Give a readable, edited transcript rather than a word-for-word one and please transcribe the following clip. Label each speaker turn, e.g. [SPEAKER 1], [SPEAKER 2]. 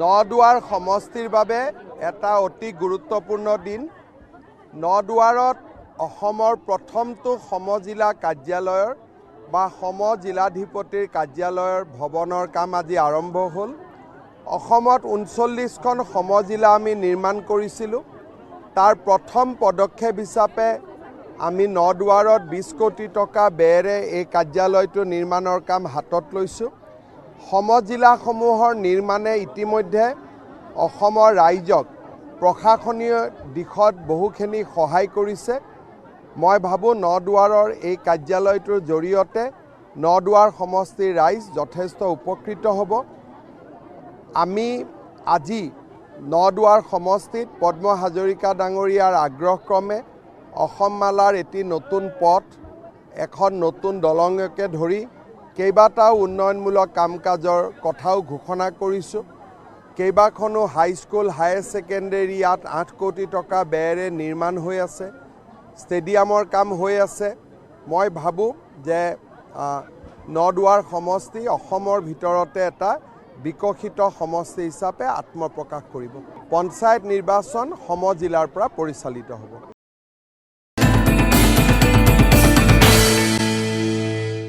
[SPEAKER 1] নদুৱাৰ সমষ্টিৰ বাবে এটা অতি গুৰুত্বপূৰ্ণ দিন। নদুৱাৰত অসমৰ প্ৰথমটো সমজিলা কাৰ্যালয়ৰ বা সমজিলাধিপতিৰ কাৰ্যালয়ৰ ভৱনৰ কাম আজি আৰম্ভ হ'ল। অসমত 39খন সমজিলা আমি নিৰ্মাণ কৰিছিলোঁ। তাৰ প্ৰথম পদক্ষেপ হিচাপে আমি নদুৱাৰত 20 কোটি টকা ব্যয়েৰে এই কাৰ্যালয়টো নিৰ্মাণৰ কাম হাতত লৈছোঁ। সমজিলাসমূহৰ নিৰ্মাণে ইতিমধ্যে অসমৰ ৰাইজক প্ৰশাসনীয় দিশত বহুখিনি সহায় কৰিছে। মই ভাবোঁ নদুৱাৰৰ এই কাৰ্যালয়টোৰ জৰিয়তে নদুৱাৰ সমষ্টিৰ ৰাইজ যথেষ্ট উপকৃত হ'ব। আমি আজি নদুৱাৰ সমষ্টিত পদ্ম হাজৰিকা ডাঙৰীয়াৰ আগ্ৰহক্ৰমে অসমমালাৰ এটি নতুন পথ, এখন নতুন দলঙকে ধৰি কেইবাটাও উন্নয়নমূলক কাম কাজৰ কথাও ঘোষণা কৰিছোঁ। কেইবাখনো হাইস্কুল, হায়াৰ ছেকেণ্ডেৰী ইয়াত 8 কোটি টকা ব্যয়েৰে নিৰ্মাণ হৈ আছে। ষ্টেডিয়ামৰ কাম হৈ আছে। মই ভাবোঁ যে নদুৱাৰ সমষ্টি অসমৰ ভিতৰতে এটা বিকশিত সমষ্টি হিচাপে আত্মপ্ৰকাশ কৰিব। পঞ্চায়ত নিৰ্বাচন সমজিলাৰ পৰা পৰিচালিত হ'ব।